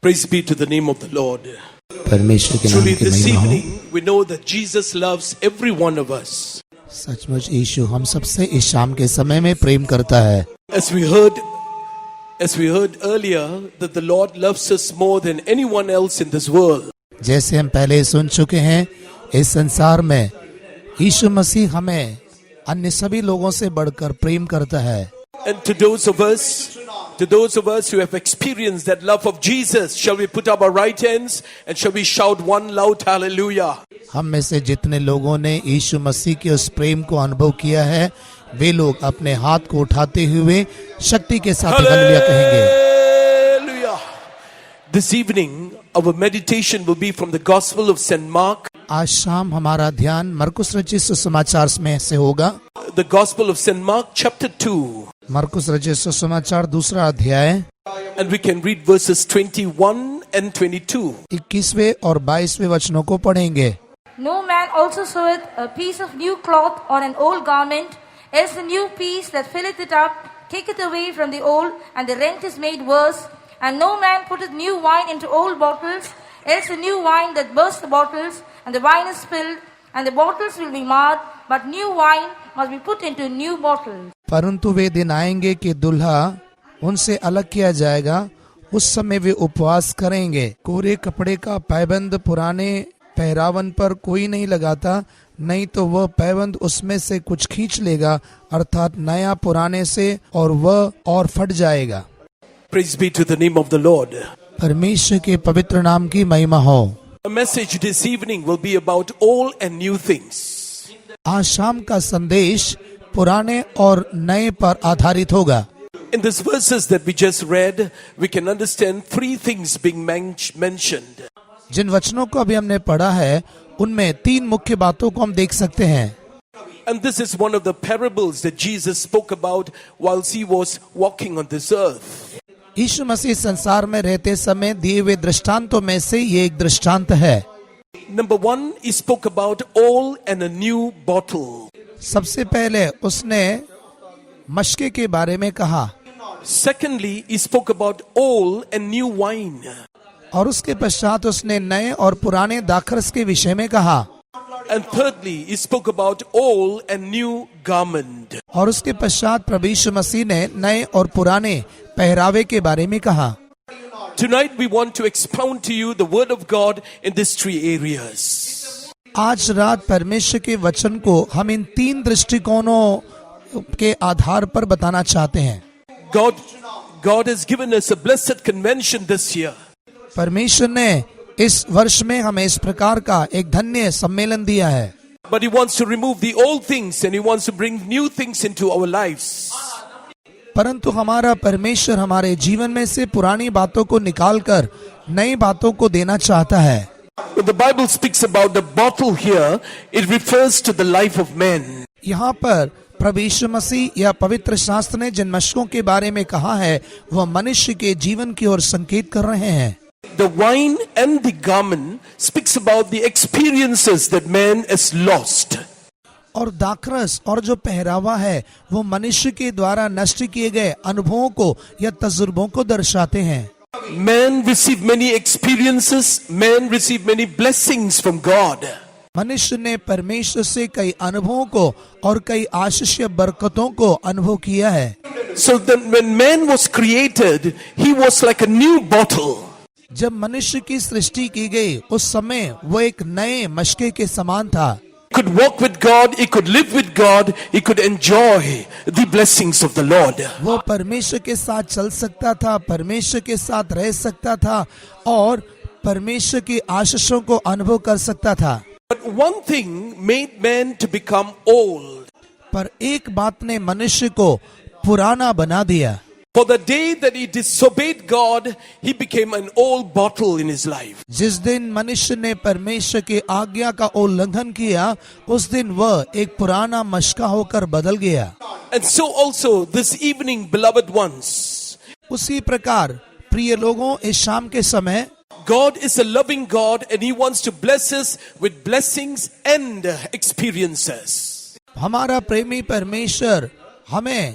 Praise be to the name of the Lord. परमेश्वर के नाम Truly, की this महिमा हो। evening we know that Jesus loves every one of us. सचमुच यीशु हम सबसे इस शाम के समय में प्रेम करता है। As we heard earlier, that the Lord loves us more than anyone else in this world. जैसे हम पहले सुन चुके हैं, इस संसार में यीशु मसीह हमें अन्य सभी लोगों से बढ़कर प्रेम करता है। And to those of us who have experienced that love of Jesus, shall we put up our right hands and shall we shout one loud hallelujah? हम में से जितने लोगों ने यीशु मसीह के उस प्रेम को अनुभव किया है, वे लोग अपने हाथ को उठाते हुए शक्ति के साथ हालेलुया कहेंगे। Hallelujah. This evening our meditation will be from the Gospel of St. Mark. आज शाम हमारा ध्यान मरकुस रचित सुसमाचार में से होगा। The Gospel of St. Mark chapter 2. मरकुस रचित सुसमाचार दूसरा अध्याय, And we can read verses 21 and 22. 21वें और 22वें वचनों को पढ़ेंगे। No man also seweth a piece of new cloth on an old garment, else the new piece that filleth it up taketh away from the old, and the rent is made worse. And no man putteth new wine into old bottles, else the new wine that bursts the bottles, and the wine is spilled, and the bottles will be marred, but new wine must be put into new bottles. परंतु वे दिन आएंगे कि दुल्हा उनसे अलग किया जाएगा, उस समय वे उपवास करेंगे। कोरे कपड़े का पैबंद पुराने पहरावन पर कोई नहीं लगाता, नहीं तो वह पैबंद उसमें से कुछ खींच लेगा, अर्थात नया पुराने से, और वह और फट जाएगा। Praise be to the name of the Lord. परमेश्वर के पवित्र नाम की महिमा हो। A message this evening will be about old and new things. आज शाम का संदेश पुराने और नए पर आधारित होगा। In these verses that we just read, we can understand three things being mentioned. जिन वचनों को अभी हमने पढ़ा है, उनमें तीन मुख्य बातों को हम देख सकते हैं। And this is one of the parables that Jesus spoke about whilst he was walking on this earth. यीशु मसीह संसार में रहते समय दिए हुए दृष्टांतों में से ये एक दृष्टांत है। Number one, he spoke about old and a new bottle. सबसे पहले उसने मशके के बारे में कहा, Secondly, he spoke about old and new wine. और उसके पश्चात उसने नए और पुराने दाखरस के विषय में कहा, And thirdly, he spoke about old and new garment. और उसके पश्चात प्रभु यीशु मसीह ने नए और पुराने पहरावे के बारे में कहा। Tonight we want to expound to you the word of God in these three areas. आज रात परमेश्वर के वचन को हम इन तीन दृष्टिकोणों के आधार पर बताना चाहते हैं। God has given us a blessed convention this year. परमेश्वर ने इस वर्ष में हमें इस प्रकार का एक धन्य सम्मेलन दिया है। But he wants to remove the old things and he wants to bring new things into our lives. परंतु हमारा परमेश्वर हमारे जीवन में से पुरानी बातों को निकालकर नई बातों को देना चाहता है। When the Bible speaks about the bottle here, it refers to the life of men. यहाँ पर प्रभु यीशु मसीह या पवित्र शास्त्र ने जिन मशकों के बारे में कहा है, वह मनुष्य के जीवन की ओर संकेत कर रहे हैं। The wine and the garment speaks about the experiences that man has lost. और दाखरस और जो पहरावा है, वो मनुष्य के द्वारा नष्ट किए गए अनुभवों को या तजुर्बों को दर्शाते हैं। Man received many experiences, man received many blessings from God. मनुष्य ने परमेश्वर से कई अनुभवों को और कई आशीष बरकतों को अनुभव किया है। So then when man was created, he was like a new bottle. जब मनुष्य की सृष्टि की गई, उस समय वो एक नए मशके के समान था। He could walk with God, he could live with God, he could enjoy the blessings of the Lord. वो परमेश्वर के साथ चल सकता था, परमेश्वर के साथ रह सकता था और परमेश्वर की आशीषों को अनुभव कर सकता था। But one thing made man to become old. पर एक बात ने मनुष्य को पुराना बना दिया। For the day that he disobeyed God, he became an old bottle in his life. जिस दिन मनुष्य ने परमेश्वर की आज्ञा का उल्लंघन किया, उस दिन वह एक पुराना मशका होकर बदल गया। And so also this evening, beloved ones, उसी प्रकार प्रिय लोगों, इस शाम के समय God is a loving God and he wants to bless us with blessings and experiences. हमारा प्रेमी परमेश्वर हमें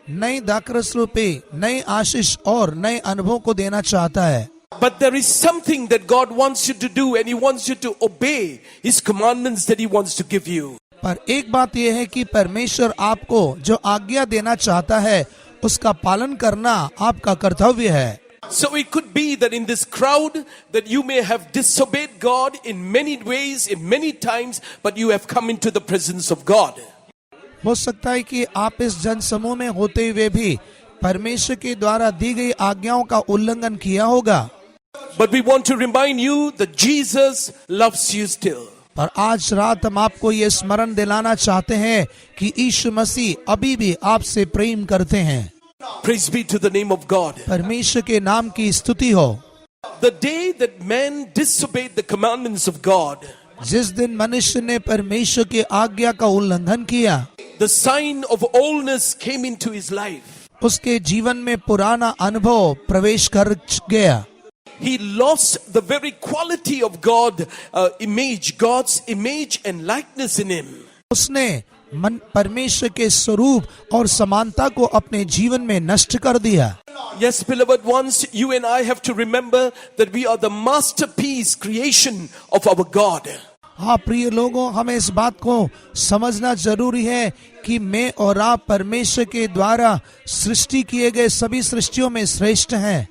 नई दाखरस रूपी नई आशीष और नए अनुभव को देना चाहता है। But there is something that God wants you to do, and He wants you to obey His commandments that He wants to give you. पर एक बात यह है कि परमेश्वर आपको जो आज्ञा देना चाहता है उसका पालन करना आपका कर्तव्य है. So it could be that in this crowd that you may have disobeyed God in many ways, in many times, but you have come into the presence of God. हो सकता है कि आप इस जनसमूह में होते हुए भी परमेश्वर के द्वारा दी गई आज्ञाओं का उल्लंघन किया होगा. But we want to remind you that Jesus loves you still. पर आज रात हम आपको ये स्मरण दिलाना चाहते हैं कि यीशु मसीह अभी भी आपसे प्रेम करते हैं. Praise be to the name of God. परमेश्वर के नाम की स्तुति हो. The day that man disobeyed the commandments of God, जिस दिन मनुष्य ने परमेश्वर की आज्ञा का उल्लंघन किया, the sign of oldness came into his life. उसके जीवन में पुराना अनुभव प्रवेश कर गया. He lost the very quality of God's image and likeness in him. उसने परमेश्वर के स्वरूप और समानता को अपने जीवन में नष्ट कर दिया. Yes, beloved ones, you and I have to remember that we are the masterpiece creation of our God. हाँ प्रिय लोगों, हमें इस बात को समझना जरूरी है कि मैं और आप परमेश्वर के द्वारा सृष्टि किए गए सभी सृष्टियों में श्रेष्ठ हैं.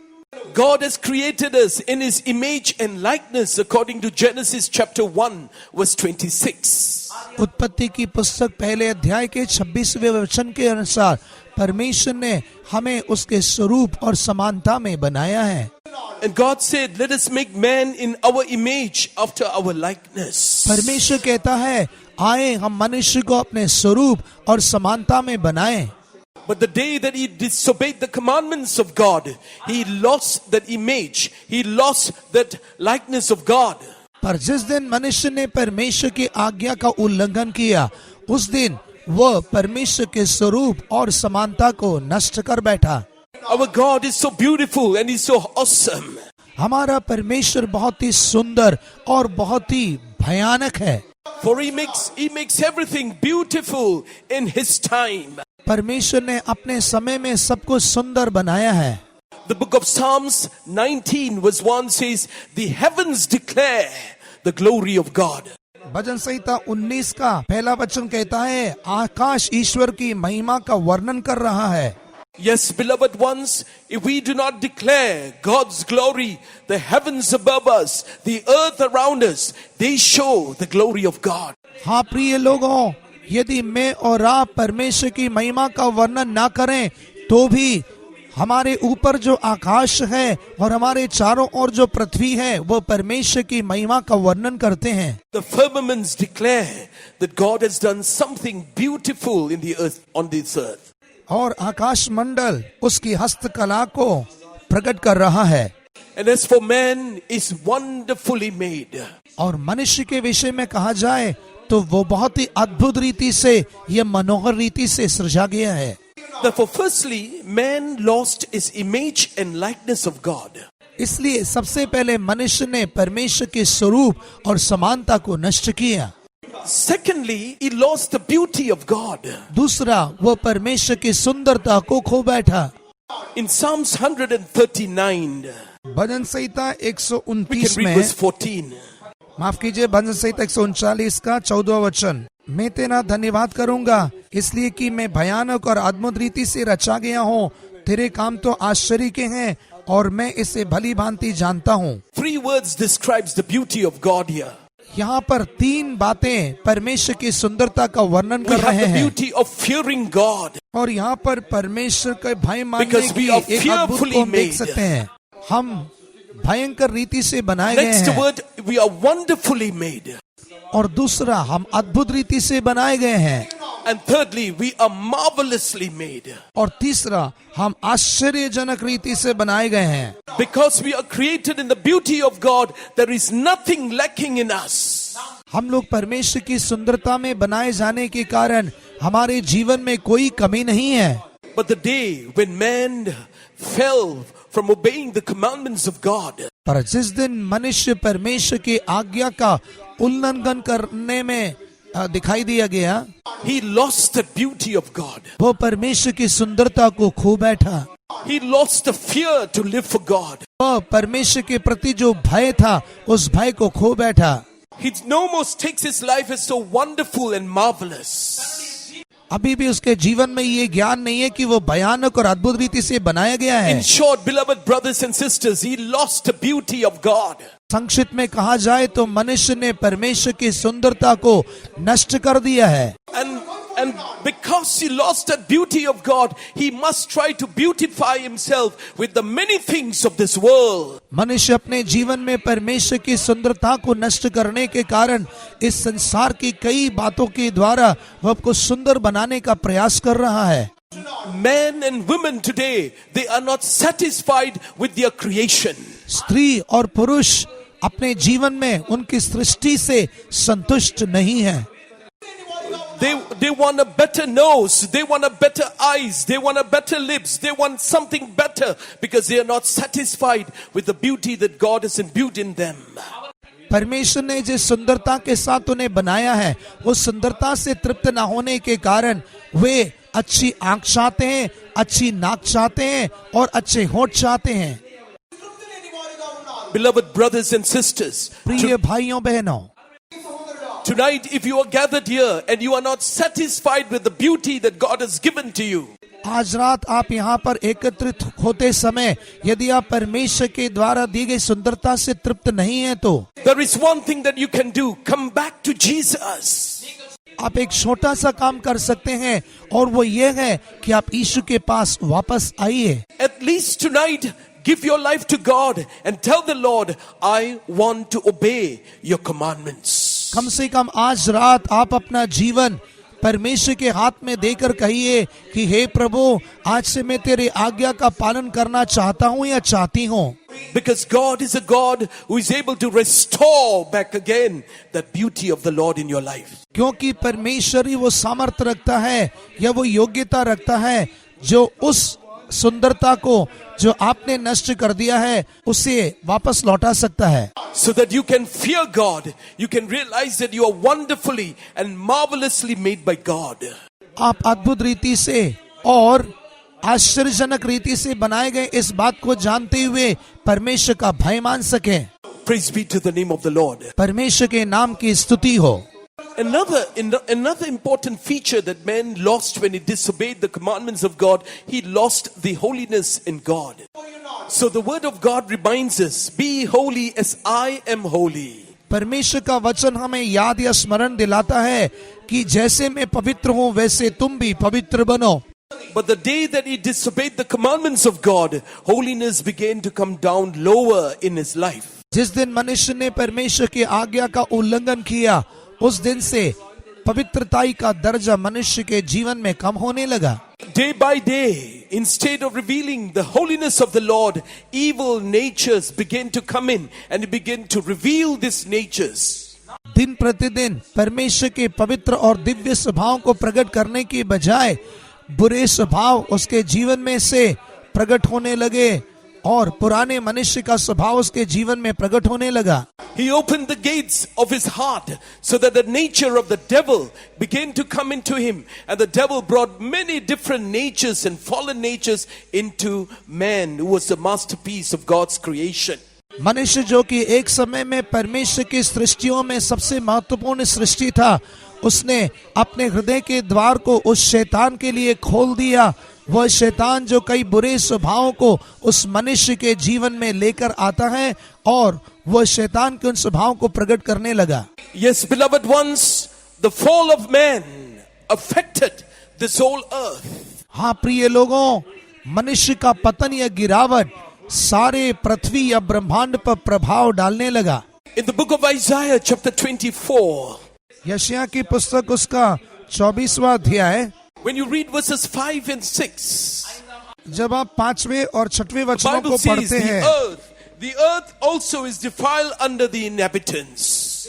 God has created us in His image and likeness according to Genesis chapter 1 verse 26. उत्पत्ति की पुस्तक पहले अध्याय के 26वें वचन के अनुसार परमेश्वर ने हमें उसके स्वरूप और समानता में बनाया है. And God said, let us make man in our image after our likeness. परमेश्वर कहता है, आए हम मनुष्य को अपने स्वरूप और समानता में बनाएं. But the day that he disobeyed the commandments of God, he lost that image. He lost that likeness of God. पर जिस दिन मनुष्य ने परमेश्वर की आज्ञा का उल्लंघन किया, उस दिन वह परमेश्वर के स्वरूप और समानता को नष्ट कर बैठा. Our God is so beautiful and He's so awesome. हमारा परमेश्वर बहुत ही सुंदर और बहुत ही भयानक है. For He makes everything beautiful in His time. परमेश्वर ने अपने समय में सब कुछ सुंदर बनाया है. The book of Psalms 19 verse 1 says, the heavens declare the glory of God. भजन संहिता 19 का पहला वचन कहता है, आकाश ईश्वर की महिमा का वर्णन कर रहा है. Yes, beloved ones, if we do not declare God's glory, the heavens above us, the earth around us, they show the glory of God. हाँ प्रिय लोगों, यदि मैं और आप परमेश्वर की महिमा का वर्णन ना करें तो भी हमारे ऊपर जो आकाश है और हमारे चारों ओर जो पृथ्वी है वो परमेश्वर की महिमा का वर्णन करते हैं. The firmaments declare that God has done something beautiful in the earth, on this earth. और आकाश मंडल उसकी हस्तकला को प्रकट कर रहा है. And as for man, is wonderfully made. और मनुष्य के विषय में कहा जाए तो वो बहुत ही अद्भुत रीति से, ये मनोहर रीति से सृजा गया है. Therefore, firstly, man lost his image and likeness of God. इसलिए सबसे पहले मनुष्य ने परमेश्वर के स्वरूप और समानता को नष्ट किया. Secondly, he lost the beauty of God. दूसरा, वो परमेश्वर की सुंदरता को खो बैठा. In Psalms 139, bhajan Samhita we 129 can read में, verse 14. माफ कीजिए, भजन संहिता 139 का 14वां वचन. मैं तेरा धन्यवाद करूंगा इसलिए कि मैं भयानक और अद्भुत रीति से रचा गया हूँ. तेरे काम तो आश्चर्य के हैं और मैं इसे भली भांति जानता हूँ. 3 words describes the beauty of God here. यहाँ पर 3 बातें परमेश्वर की सुंदरता का वर्णन We कर have रहे the हैं. beauty of fearing God. और यहाँ पर परमेश्वर का भय मानने Because we की are एक अद्भुत fearfully को हम देख made. सकते हैं. हम भयंकर रीति से बनाए गए Next हैं. word, we are wonderfully made. और दूसरा, हम अद्भुत रीति से बनाए गए हैं. And thirdly, we are marvelously made. और तीसरा, हम आश्चर्यजनक रीति से बनाए गए हैं. Because we are created in the beauty of God, there is nothing lacking in us. हम लोग परमेश्वर की सुंदरता में बनाए जाने के कारण हमारे जीवन में कोई कमी नहीं है. But the day when man fell from obeying the commandments of God, पर जिस दिन मनुष्य परमेश्वर की आज्ञा का उल्लंघन करने में दिखाई दिया गया, he lost the beauty of God. वो परमेश्वर की सुंदरता को खो बैठा. He lost the fear to live for God. वह परमेश्वर के प्रति जो भय था उस भय को खो बैठा। He no more takes his life as so wonderful and marvelous. अभी भी उसके जीवन में ये ज्ञान नहीं है कि वो भयानक और अद्भुत रीति से बनाया गया है। In short, beloved brothers and sisters, he lost the beauty of God. संक्षिप्त में कहा जाए तो मनुष्य ने परमेश्वर की सुंदरता को नष्ट कर दिया है। And because he lost that beauty of God, he must try to beautify himself with the many things of this world. मनुष्य अपने जीवन में परमेश्वर की सुंदरता को नष्ट करने के कारण इस संसार की कई बातों के द्वारा वह को सुंदर बनाने का प्रयास कर रहा है। Men and women today, they are not satisfied with their creation. स्त्री और पुरुष अपने जीवन में उनकी सृष्टि से संतुष्ट नहीं है। They want a better nose, they want a better eyes, they want a better lips, they want something better because they are not satisfied with the beauty that God has imbued in them. परमेश्वर ने जिस सुंदरता के साथ उन्हें बनाया है उस सुंदरता से तृप्त न होने के कारण वे अच्छी आंख चाहते हैं, अच्छी नाक चाहते हैं और अच्छे होंठ चाहते हैं। Beloved brothers and sisters, प्रिय भाइयों बहनों, tonight if you are gathered here and you are not satisfied with the beauty that God has given to you, आज रात आप यहाँ पर एकत्रित होते समय यदि आप परमेश्वर के द्वारा दी गई सुंदरता से तृप्त नहीं है तो there is one thing that you can do. Come back to Jesus. आप एक छोटा सा काम कर सकते हैं और वो ये है कि आप यीशु के पास वापस आइए। At least tonight, give your life to God and tell the Lord, I want to obey your commandments. कम से कम आज रात आप अपना जीवन परमेश्वर के हाथ में देकर कहिए कि हे प्रभु, आज से मैं तेरे आज्ञा का पालन करना चाहता हूँ या चाहती हूँ। Because God is a God who is able to restore back again the beauty of the Lord in your life. क्योंकि परमेश्वर ही वो सामर्थ्य रखता है या वो योग्यता रखता है जो उस सुंदरता को जो आपने नष्ट कर दिया है उसे वापस लौटा सकता है। So that you can fear God, you can realize that you are wonderfully and marvelously made by God. आप अद्भुत रीति से और आश्चर्यजनक रीति से बनाए गए इस बात को जानते हुए परमेश्वर का भय मान सके। Praise be to the name of the Lord. परमेश्वर के नाम की स्तुति हो। Another important feature that man lost when he disobeyed the commandments of God, he lost the holiness in God. So the word of God reminds us, be holy as I am holy. परमेश्वर का वचन हमें याद या स्मरण दिलाता है कि जैसे मैं पवित्र हूँ वैसे तुम भी पवित्र बनो। But the day that he disobeyed the commandments of God, holiness began to come down lower in his life. जिस दिन मनुष्य ने परमेश्वर की आज्ञा का उल्लंघन किया उस दिन से पवित्रताई का दर्जा मनुष्य के जीवन में कम होने लगा। Day by day, instead of revealing the holiness of the Lord, evil natures began to come in and he began to reveal these natures. दिन प्रतिदिन परमेश्वर के पवित्र और दिव्य स्वभाव को प्रकट करने की बजाय बुरे स्वभाव उसके जीवन में से प्रकट होने लगे और पुराने मनुष्य का स्वभाव उसके जीवन में प्रकट होने लगा। He opened the gates of his heart so that the nature of the devil began to come into him, and the devil brought many different natures and fallen natures into man, who was the masterpiece of God's creation. मनुष्य जो कि एक समय में परमेश्वर की सृष्टियों में सबसे महत्वपूर्ण सृष्टि था, उसने अपने हृदय के द्वार को उस शैतान के लिए खोल दिया। वह शैतान जो कई बुरे स्वभावों को उस मनुष्य के जीवन में लेकर आता है और वह शैतान के उन स्वभावों को प्रकट करने लगा। Yes, beloved ones, the fall of man affected this whole earth. हाँ प्रिय लोगों, मनुष्य का पतन या गिरावट सारे पृथ्वी या ब्रह्मांड पर प्रभाव डालने लगा। In the book of Isaiah chapter 24, यशायाह की पुस्तक उसका 24वां अध्याय, when you read verses 5 and 6, जब आप 5वें और 6वें the वचनों Bible को says पढ़ते हैं, the earth also is defiled under the inhabitants.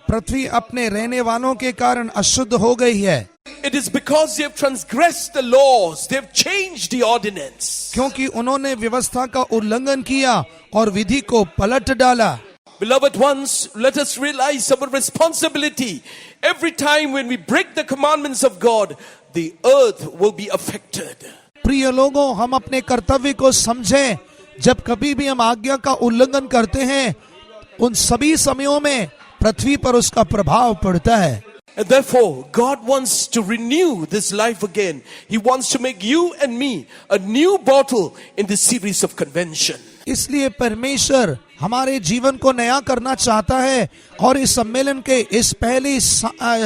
पृथ्वी अपने रहने वालों के कारण अशुद्ध हो गई है। It is because they have transgressed the laws, they have changed the ordinance. क्योंकि उन्होंने व्यवस्था का उल्लंघन किया और विधि को पलट डाला। Beloved ones, let us realize our responsibility. Every time when we break the commandments of God, the earth will be affected. प्रिय लोगों, हम अपने कर्तव्य को समझें। जब कभी भी हम आज्ञा का उल्लंघन करते हैं, उन सभी समयों में पृथ्वी पर उसका प्रभाव पड़ता है। And therefore, God wants to renew this life again. He wants to make you and me a new bottle in this series of convention. इसलिए परमेश्वर हमारे जीवन को नया करना चाहता है, और इस सम्मेलन के इस पहली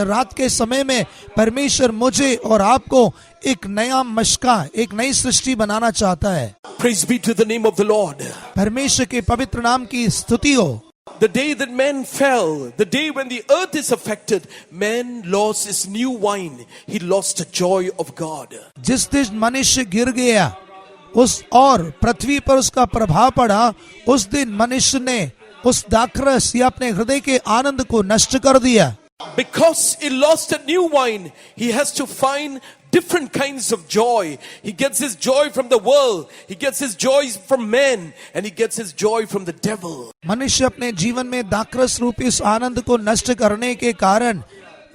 रात के समय में परमेश्वर मुझे और आपको एक नया मशका, एक नई सृष्टि बनाना चाहता है। Praise be to the name of the Lord. परमेश्वर के पवित्र नाम की स्तुति हो। The day that man fell, the day when the earth is affected, man lost his new wine. He lost the joy of God. जिस दिन मनुष्य गिर गया उस और पृथ्वी पर उसका प्रभाव पड़ा, उस दिन मनुष्य ने उस दाखरस या अपने हृदय के आनंद को नष्ट कर दिया। Because he lost a new wine, he has to find different kinds of joy. He gets his joy from the world, he gets his joy from men, and he gets his joy from the devil. मनुष्य अपने जीवन में दाखरस रूपी इस आनंद को नष्ट करने के कारण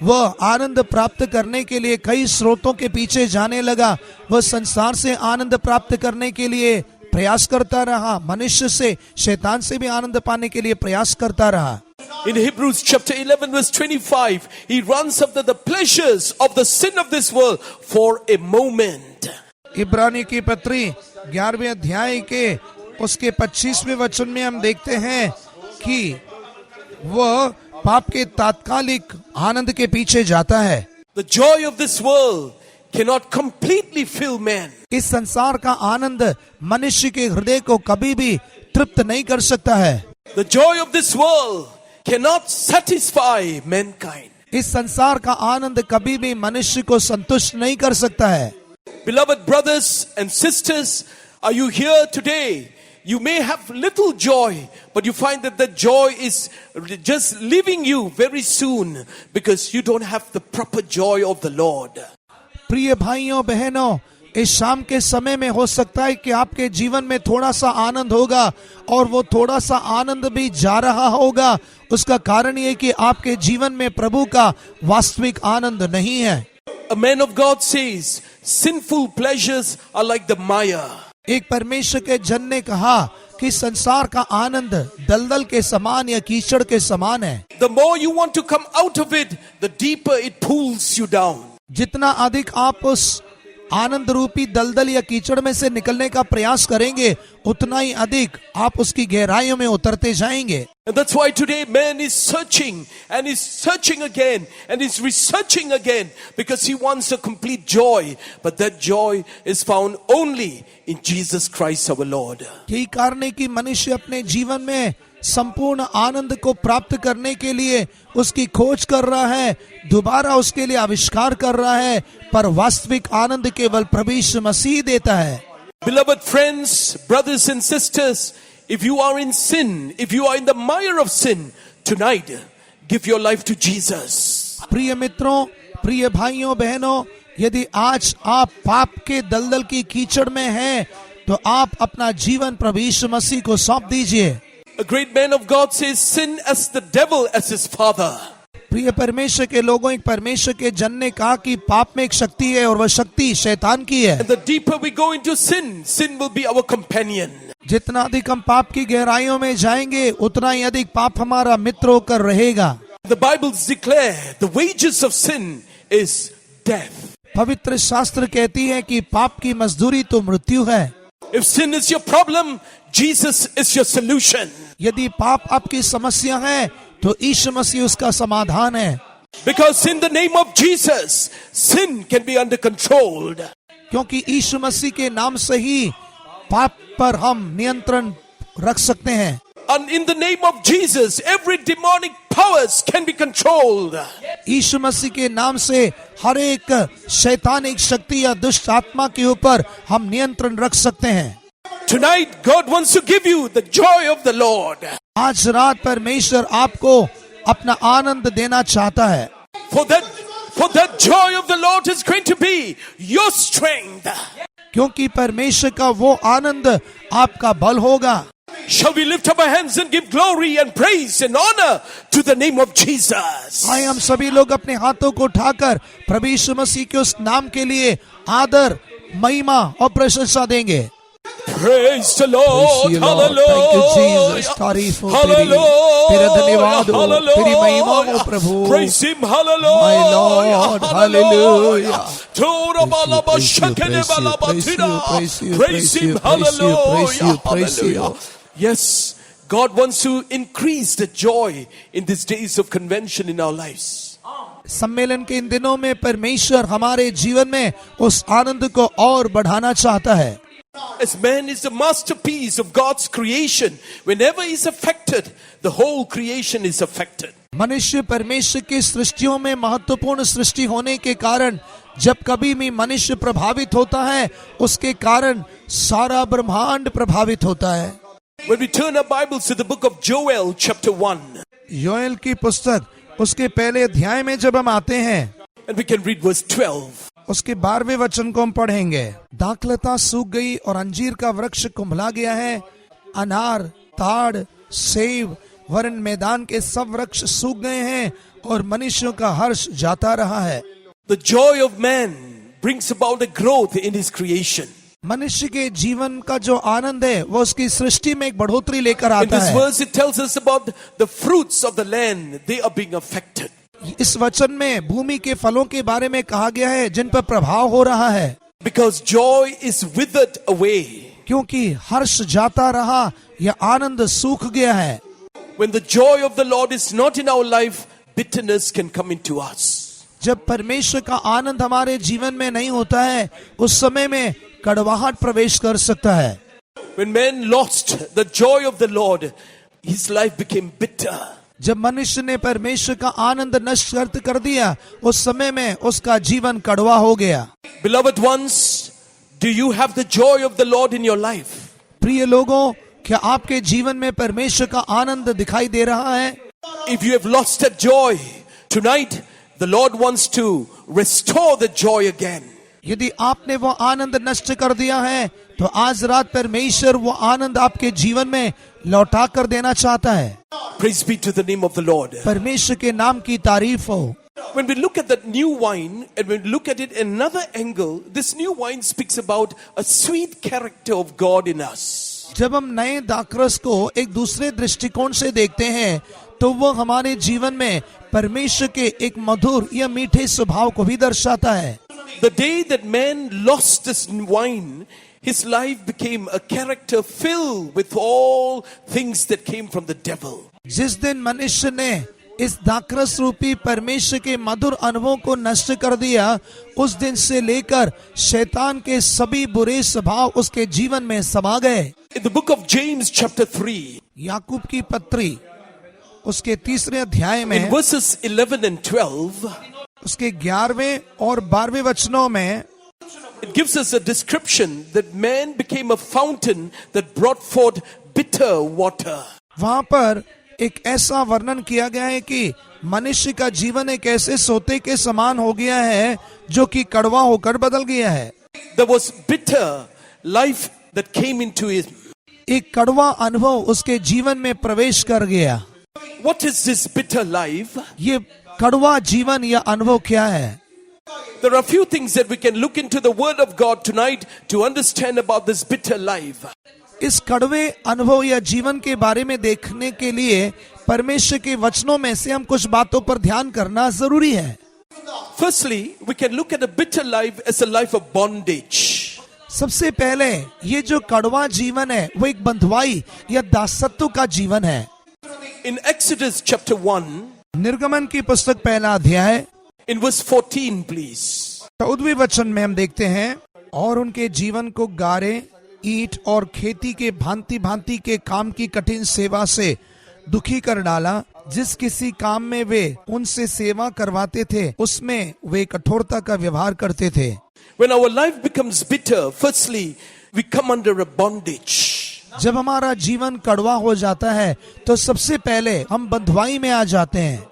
वह आनंद प्राप्त करने के लिए कई स्रोतों के पीछे जाने लगा। वह संसार से आनंद प्राप्त करने के लिए प्रयास करता रहा, मनुष्य से, शैतान से भी आनंद पाने के लिए प्रयास करता रहा। In Hebrews chapter 11 verse 25, he runs after the pleasures of the sin of this world for a moment. इब्रानी की पत्री 11वें अध्याय के उसके 25वें वचन में हम देखते हैं कि वह पाप के तात्कालिक आनंद के पीछे जाता है। The joy of this world cannot completely fill man. इस संसार का आनंद मनुष्य के हृदय को कभी भी तृप्त नहीं कर सकता है। The joy of this world cannot satisfy mankind. इस संसार का आनंद कभी भी मनुष्य को संतुष्ट नहीं कर सकता है। Beloved brothers and sisters, are you here today? You may have little joy, but you find that the joy is just leaving you very soon because you don't have the proper joy of the Lord. प्रिय भाइयों बहनों, इस शाम के समय में हो सकता है कि आपके जीवन में थोड़ा सा आनंद होगा, और वो थोड़ा सा आनंद भी जा रहा होगा। उसका कारण ये कि आपके जीवन में प्रभु का वास्तविक आनंद नहीं है। A man of God says, sinful pleasures are like the mire. एक परमेश्वर के जन ने कहा कि संसार का आनंद दलदल के समान या कीचड़ के समान है। The more you want to come out of it, the deeper it pulls you down. जितना अधिक आप उस आनंद रूपी दलदल या कीचड़ में से निकलने का प्रयास करेंगे, उतना ही अधिक आप उसकी गहराइयों में उतरते जाएंगे। And that's why today man is searching and is searching again and is researching again because he wants a complete joy, but that joy is found only in Jesus Christ our Lord. यही कारण है कि मनुष्य अपने जीवन में संपूर्ण आनंद को प्राप्त करने के लिए उसकी खोज कर रहा है, दोबारा उसके लिए आविष्कार कर रहा है, पर वास्तविक आनंद केवल प्रभु यीशु मसीह देता है। Beloved friends, brothers and sisters, if you are in sin, if you are in the mire of sin, tonight give your life to Jesus. प्रिय मित्रों, प्रिय भाइयों बहनों, यदि आज आप पाप के दलदल की कीचड़ में हैं, तो आप अपना जीवन प्रभु यीशु मसीह को सौंप दीजिए। A great man of God says, sin as the devil as his father. प्रिय परमेश्वर के लोगों, एक परमेश्वर के जन ने कहा कि पाप में एक शक्ति है और वह शक्ति शैतान की है। And the deeper we go into sin, sin will be our companion. जितना अधिक हम पाप की गहराइयों में जाएंगे, उतना ही अधिक पाप हमारा मित्र होकर रहेगा। The Bibles declare the wages of sin is death. पवित्र शास्त्र कहती है कि पाप की मजदूरी तो मृत्यु है। If sin is your problem, Jesus is your solution. यदि पाप आपकी समस्या है, तो यीशु मसीह उसका समाधान है। Because in the name of Jesus, sin can be under control. क्योंकि यीशु मसीह के नाम से ही पाप पर हम नियंत्रण रख सकते हैं। And in the name of Jesus, every demonic powers can be controlled. यीशु मसीह के नाम से हर एक शैतानिक शक्ति या दुष्ट आत्मा के ऊपर हम नियंत्रण रख सकते हैं। Tonight, God wants to give you the joy of the Lord. आज रात परमेश्वर आपको अपना आनंद देना चाहता है। For that joy of the Lord is going to be your strength. क्योंकि परमेश्वर का वो आनंद आपका बल होगा। Shall we lift up our hands and give glory and praise and honor to the name of Jesus? आइए हम सभी लोग अपने हाथों को उठाकर प्रभु यीशु मसीह के उस नाम के लिए आदर, महिमा और प्रशंसा देंगे। Praise the Praise Lord. you, Lord. Thank you, Jesus. Hallelujah. तारीफ हो तेरी, तेरा धन्यवाद हो, तेरी महिमा हो प्रभु। Praise him. Hallelujah. My Lord. Hallelujah. Praise him. Hallelujah. Hallelujah. Yes, God wants to increase the joy in these days of convention in our lives. सम्मेलन के इन दिनों में परमेश्वर हमारे जीवन में उस आनंद को और बढ़ाना चाहता है। As man is the masterpiece of God's creation, whenever he is affected, the whole creation is affected. मनुष्य परमेश्वर की सृष्टियों में महत्वपूर्ण सृष्टि होने के कारण जब कभी भी मनुष्य प्रभावित होता है, उसके कारण सारा ब्रह्मांड प्रभावित होता है। When we turn our Bibles to the book of Joel chapter 1, Joel की पुस्तक उसके पहले अध्याय में जब हम आते हैं, and we can read verse 12. उसके 12वें वचन को हम पढ़ेंगे। दाखलता सूख गई और अंजीर का वृक्ष कुंभला गया है, अनार, ताड़, सेब वरन मैदान के सब वृक्ष सूख गए हैं और मनुष्यों का हर्ष जाता रहा है। The joy of man brings about a growth in his creation. मनुष्य के जीवन का जो आनंद है वो उसकी सृष्टि में एक बढ़ोतरी लेकर In आता this है। verse it tells us about the fruits of the land, they are being affected. इस वचन में भूमि के फलों के बारे में कहा गया है जिन पर प्रभाव हो रहा है। Because joy is withered away. क्योंकि हर्ष जाता रहा या आनंद सूख गया है। When the joy of the Lord is not in our life, bitterness can come into us. जब परमेश्वर का आनंद हमारे जीवन में नहीं होता है, उस समय में कड़वाहट प्रवेश कर सकता है। When man lost the joy of the Lord, his life became bitter. जब मनुष्य ने परमेश्वर का आनंद नष्ट कर दिया, उस समय में उसका जीवन कड़वा हो गया। Beloved ones, do you have the joy of the Lord in your life? प्रिय लोगों, क्या आपके जीवन में परमेश्वर का आनंद दिखाई दे रहा है? If you have lost that joy, tonight the Lord wants to restore the joy again. यदि आपने वो आनंद नष्ट कर दिया है, तो आज रात परमेश्वर वो आनंद आपके जीवन में लौटा कर देना चाहता है। Praise be to the name of the Lord. परमेश्वर के नाम की तारीफ हो। When we look at that new wine and when we look at it another angle, this new wine speaks about a sweet character of God in us. जब हम नए दाखरस को एक दूसरे दृष्टिकोण से देखते हैं, तो वो हमारे जीवन में परमेश्वर के एक मधुर या मीठे स्वभाव को भी दर्शाता है। The day that man lost this wine, his life became a character filled with all things that came from the devil. जिस दिन मनुष्य ने इस दाखरस रूपी परमेश्वर के मधुर अनुभवों को नष्ट कर दिया, उस दिन से लेकर शैतान के सभी बुरे स्वभाव उसके जीवन में समा गए। In the book of James chapter 3, याकूब की पत्री उसके 3रे अध्याय in में verses 11 and 12, उसके 11वें और 12वें वचनों में it gives us a description that man became a fountain that brought forth bitter water. वहां पर एक ऐसा वर्णन किया गया है कि मनुष्य का जीवन एक ऐसे सोते के समान हो गया है जो कि कड़वा होकर बदल गया है। There was bitter life that came into him. एक कड़वा अनुभव उसके जीवन में प्रवेश कर गया। What is this bitter life? ये कड़वा जीवन या अनुभव क्या है? There are a few things that we can look into the word of God tonight to understand about this bitter life. इस कड़वे अनुभव या जीवन के बारे में देखने के लिए परमेश्वर के वचनों में से हम कुछ बातों पर ध्यान करना जरूरी है। Firstly, we can look at a bitter life as a life of bondage. सबसे पहले ये जो कड़वा जीवन है वो एक बंधुआई या दासत्व का जीवन है। In Exodus chapter 1, निर्गमन की पुस्तक पहला अध्याय in verse 14, please. 14वें वचन में हम देखते हैं, और उनके जीवन को गारे, ईंट और खेती के भांति भांति के काम की कठिन सेवा से दुखी कर डाला। जिस किसी काम में वे उनसे सेवा करवाते थे, उसमें वे कठोरता का व्यवहार करते थे। When our life becomes bitter, firstly, we come under a bondage. जब हमारा जीवन कड़वा हो जाता है, तो सबसे पहले हम बंधुआई में आ जाते हैं।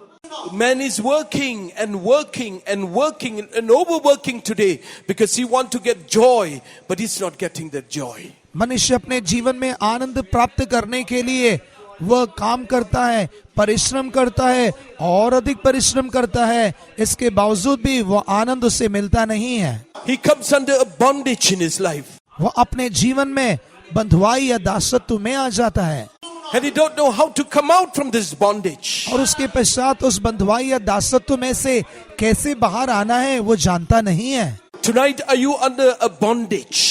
Man is working and working and working and overworking today because he wants to get joy, but he's not getting that joy. मनुष्य अपने जीवन में आनंद प्राप्त करने के लिए वह काम करता है, परिश्रम करता है और अधिक परिश्रम करता है, इसके बावजूद भी वह आनंद उसे मिलता नहीं है। He comes under a bondage in his life. वह अपने जीवन में बंधुआई या दासत्व में आ जाता है And he don't know how to come out from this bondage. और उसके पश्चात उस बंधुआई या दासत्व में से कैसे बाहर आना है वो जानता नहीं है। Tonight, are you under a bondage?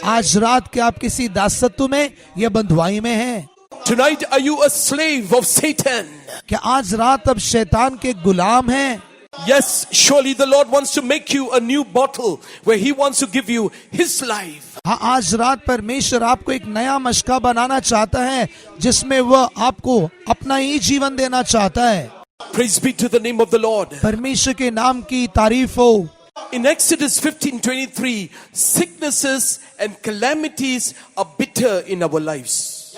आज रात क्या आप किसी दासत्व में या बंधुआई में हैं? Tonight, are you a slave of Satan? क्या आज रात अब शैतान के गुलाम हैं? Yes, surely the Lord wants to make you a new bottle where He wants to give you His life. हाँ, आज रात परमेश्वर आपको एक नया मशका बनाना चाहता है जिसमें वह आपको अपना ही जीवन देना चाहता है। Praise be to the name of the Lord. परमेश्वर के नाम की तारीफ हो। In Exodus 15:23, sicknesses and calamities are bitter in our lives.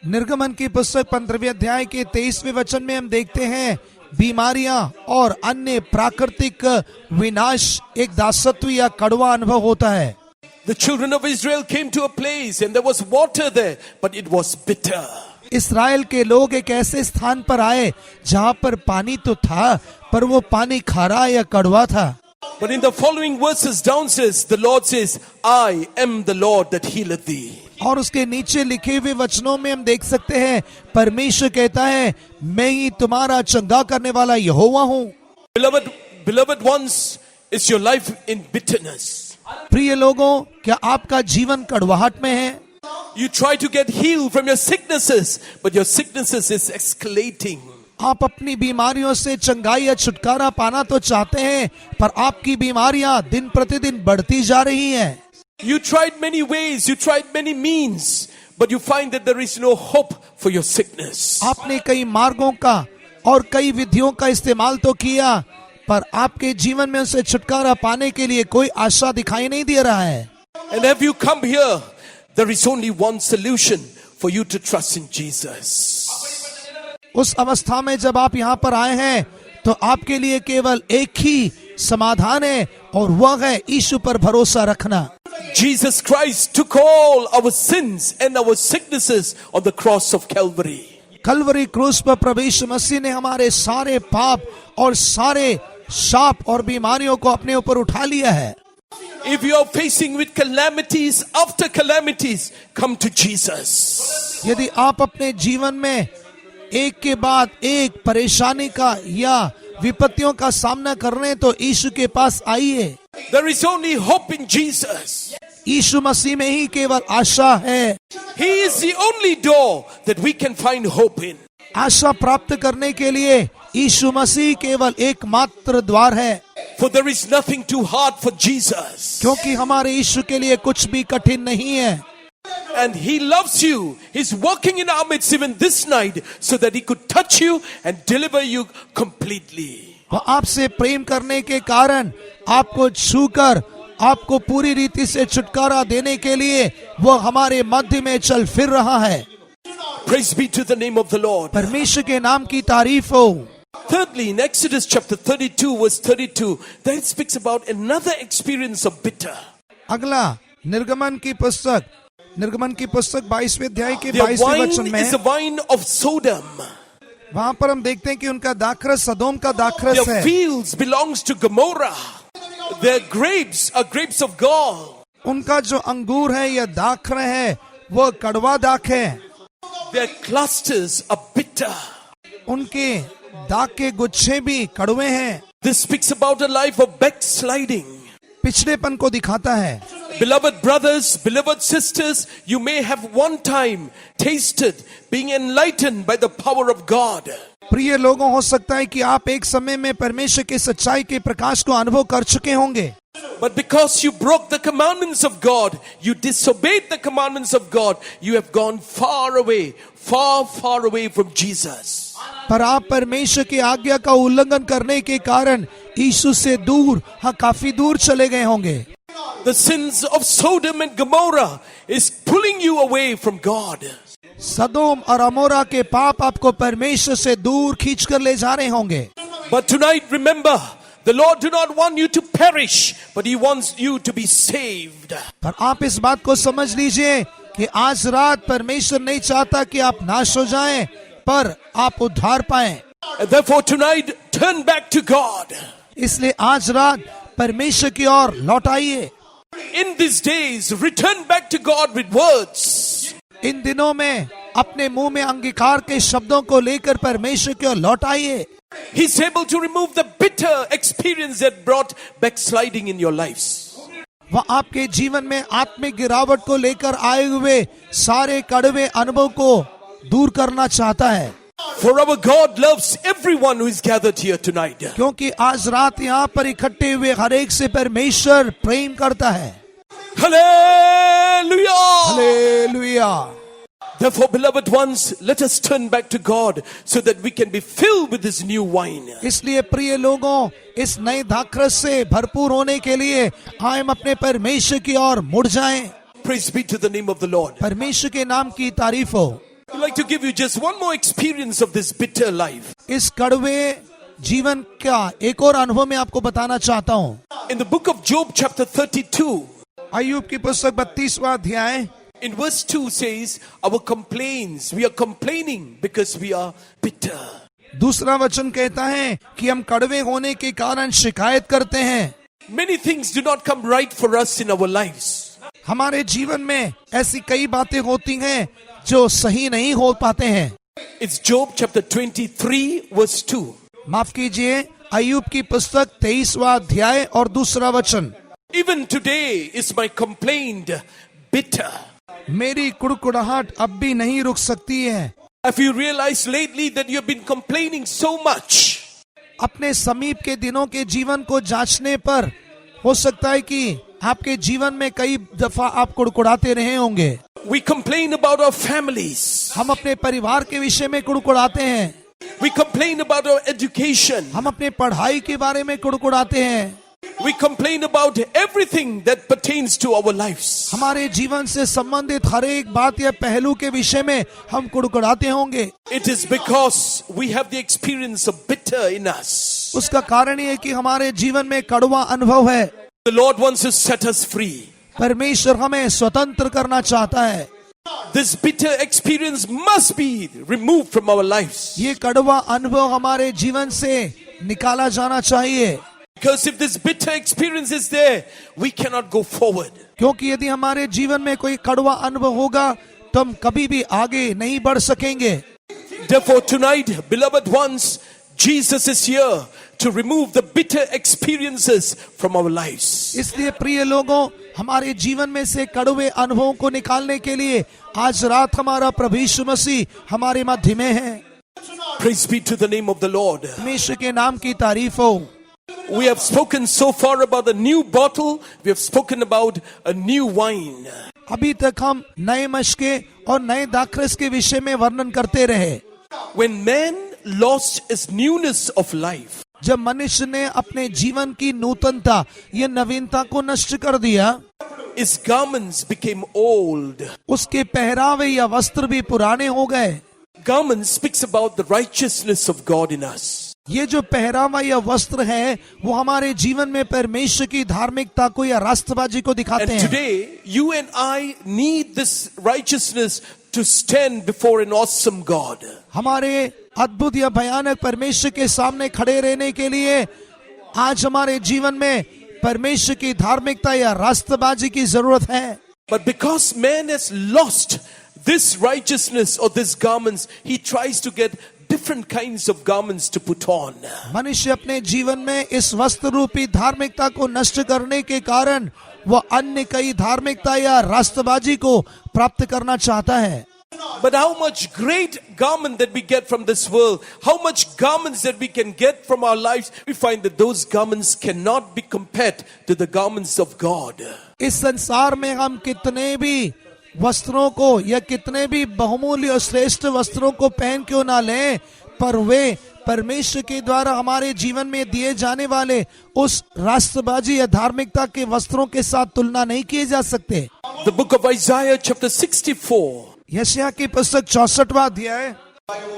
निर्गमन की पुस्तक 15वें अध्याय के 23वें वचन में हम देखते हैं बीमारियां और अन्य प्राकृतिक विनाश एक दासत्व या कड़वा अनुभव होता है। The children of Israel came to a place and there was water there, but it was bitter. इस्राएल के लोग एक ऐसे स्थान पर आए जहां पर पानी तो था पर वो पानी खारा या कड़वा था। But in the following verses downstairs, the Lord says, I am the Lord that healeth thee. और उसके नीचे लिखे हुए वचनों में हम देख सकते हैं परमेश्वर कहता है मैं ही तुम्हारा चंगा करने वाला यहोवा हूँ। Beloved ones, is your life in bitterness? प्रिय लोगों, क्या आपका जीवन कड़वाहट में है? You try to get healed from your sicknesses, but your sicknesses is escalating. आप अपनी बीमारियों से चंगाई या छुटकारा पाना तो चाहते हैं पर आपकी बीमारियां दिन प्रतिदिन बढ़ती जा रही हैं। You tried many ways, you tried many means, but you find that there is no hope for your sickness. आपने कई मार्गों का और कई विधियों का इस्तेमाल तो किया पर आपके जीवन में उसे छुटकारा पाने के लिए कोई आशा दिखाई नहीं दे रहा है। And have you come here? There is only one solution for you to trust in Jesus. उस अवस्था में जब आप यहाँ पर आए हैं तो आपके लिए केवल एक ही समाधान है और वह है यीशु पर भरोसा रखना। Jesus Christ took all our sins and our sicknesses on the cross of Calvary. Kalvari क्रूस पर प्रभु यीशु मसीह ने हमारे सारे पाप और सारे शाप और बीमारियों को अपने ऊपर उठा लिया है। If you are facing with calamities after calamities, come to Jesus. यदि आप अपने जीवन में एक के बाद एक परेशानी का या विपत्तियों का सामना कर रहे हैं तो यीशु के पास आइए। There is only hope in Jesus. यीशु मसीह में ही केवल आशा है। He is the only door that we can find hope in. आशा प्राप्त करने के लिए यीशु मसीह केवल एकमात्र द्वार है। For there is nothing too hard for Jesus. क्योंकि हमारे यीशु के लिए कुछ भी कठिन नहीं है। And He loves you. He's walking in our midst even this night so that He could touch you and deliver you completely. वह आपसे प्रेम करने के कारण आपको छूकर आपको पूरी रीति से छुटकारा देने के लिए वह हमारे मध्य में चल फिर रहा है। Praise be to the name of the Lord. परमेश्वर के नाम की तारीफ हो। Thirdly, in Exodus chapter 32 verse 32, there it speaks about another experience of bitter. अगला निर्गमन की पुस्तक 22वें अध्याय के Their 22वें wine वचन में is the wine of Sodom. वहां पर हम देखते हैं कि उनका दाखरस सदोम का दाखरस Their है। fields belongs to Gomorrah. Their grapes are grapes of gall. उनका जो अंगूर है या दाखर है वो कड़वा दाख है। Their clusters are bitter. उनके दाख के गुच्छे भी कड़वे हैं। This speaks about a life of backsliding. पिछड़ेपन को दिखाता है। Beloved brothers, beloved sisters, you may have one time tasted being enlightened by the power of God. प्रिय लोगों, हो सकता है कि आप एक समय में परमेश्वर की सच्चाई के प्रकाश को अनुभव कर चुके होंगे। But because you broke the commandments of God, you disobeyed the commandments of God, you have gone far away from Jesus. पर आप परमेश्वर की आज्ञा का उल्लंघन करने के कारण यीशु से दूर, हाँ काफी दूर चले गए होंगे। The sins of Sodom and Gomorrah is pulling you away from God. सदोम और अमोरा के पाप आपको परमेश्वर से दूर खींच कर ले जा रहे होंगे। But tonight, remember, the Lord do not want you to perish, but He wants you to be saved. पर आप इस बात को समझ लीजिए कि आज रात परमेश्वर नहीं चाहता कि आप नाश हो जाएं, पर आप उद्धार पाएं। And therefore tonight, turn back to God. इसलिए आज रात परमेश्वर की ओर लौट आइए। In these days, return back to God with words. इन दिनों में अपने मुंह में अंगीकार के शब्दों को लेकर परमेश्वर की ओर लौट आइए। He's able to remove the bitter experience that brought backsliding in your lives. वह आपके जीवन में आत्मिक गिरावट को लेकर आए हुए सारे कड़वे अनुभव को दूर करना चाहता है। For our God loves everyone who is gathered here tonight. क्योंकि आज रात यहाँ पर इकट्ठे हुए हर एक से परमेश्वर प्रेम करता है। Hallelujah! Hallelujah. Therefore, beloved ones, let us turn back to God so that we can be filled with this new wine. इसलिए प्रिय लोगों, इस नए दाखरस से भरपूर होने के लिए हम अपने परमेश्वर की ओर मुड़ जाएं। Praise be to the name of the Lord. परमेश्वर के नाम की तारीफ हो। I'd like to give you just one more experience of this bitter life. इस कड़वे जीवन का एक और अनुभव मैं आपको बताना चाहता हूँ। In the book of Job chapter 32, अय्यूब की पुस्तक 32वां अध्याय in verse 2 says, our complaints, we are complaining because we are bitter. दूसरा वचन कहता है कि हम कड़वे होने के कारण शिकायत करते हैं। Many things do not come right for us in our lives. हमारे जीवन में ऐसी कई बातें होती हैं जो सही नहीं हो पाते हैं। It's Job chapter 23 verse 2. माफ कीजिए, अय्यूब की पुस्तक 23वां अध्याय और दूसरा वचन। Even today is my complaint bitter. मेरी कुड़कुड़ाहट अब भी नहीं रुक सकती है। Have you realized lately that you have been complaining so much? अपने समीप के दिनों के जीवन को जांचने पर हो सकता है कि आपके जीवन में कई दफा आप कुड़कुड़ाते रहे होंगे। We complain about our families. हम अपने परिवार के विषय में कुड़कुड़ाते हैं। We complain about our education. हम अपने पढ़ाई के बारे में कुड़कुड़ाते हैं। We complain about everything that pertains to our lives. हमारे जीवन से संबंधित हर एक बात या पहलू के विषय में हम कुड़कुड़ाते होंगे। It is because we have the experience of bitter in us. उसका कारण ये है कि हमारे जीवन में कड़वा अनुभव है। The Lord wants to set us free. परमेश्वर हमें स्वतंत्र करना चाहता है। This bitter experience must be removed from our lives. ये कड़वा अनुभव हमारे जीवन से निकाला जाना चाहिए। Because if this bitter experience is there, we cannot go forward. क्योंकि यदि हमारे जीवन में कोई कड़वा अनुभव होगा तो हम कभी भी आगे नहीं बढ़ सकेंगे। Therefore tonight, beloved ones, Jesus is here to remove the bitter experiences from our lives. इसलिए प्रिय लोगों, हमारे जीवन में से कड़वे अनुभवों को निकालने के लिए आज रात हमारा प्रभु यीशु मसीह हमारे मध्य में है। Praise be to the name of the Lord. परमेश्वर के नाम की तारीफ हो। We have spoken so far about the new bottle. We have spoken about a new wine. अभी तक हम नए मशके और नए दाखरस के विषय में वर्णन करते रहे। When man lost his newness of life, जब मनुष्य ने अपने जीवन की नूतनता या नवीनता को नष्ट कर दिया, his garments became old. उसके पहरावे या वस्त्र भी पुराने हो गए। Garment speaks about the righteousness of God in us. ये जो पहरावा या वस्त्र है वो हमारे जीवन में परमेश्वर की धार्मिकता को या राष्ट्रबाजी को दिखाते And हैं। today, you and I need this righteousness to stand before an awesome God. हमारे अद्भुत या भयानक परमेश्वर के सामने खड़े रहने के लिए आज हमारे जीवन में परमेश्वर की धार्मिकता या राष्ट्रबाजी की जरूरत है। But because man has lost this righteousness or this garments, he tries to get different kinds of garments to put on. मनुष्य अपने जीवन में इस वस्त्र रूपी धार्मिकता को नष्ट करने के कारण वह अन्य कई धार्मिकता या राष्ट्रबाजी को प्राप्त करना चाहता है। But how much great garment that we get from this world, how much garments that we can get from our lives, we find that those garments cannot be compared to the garments of God. इस संसार में हम कितने भी वस्त्रों को या कितने भी बहुमूल्य और श्रेष्ठ वस्त्रों को पहन क्यों ना लें, पर वे परमेश्वर के द्वारा हमारे जीवन में दिए जाने वाले उस राष्ट्रबाजी या धार्मिकता के वस्त्रों के साथ तुलना नहीं किए जा सकते। The book of Isaiah chapter 64. यशायाह की पुस्तक 64वां अध्याय,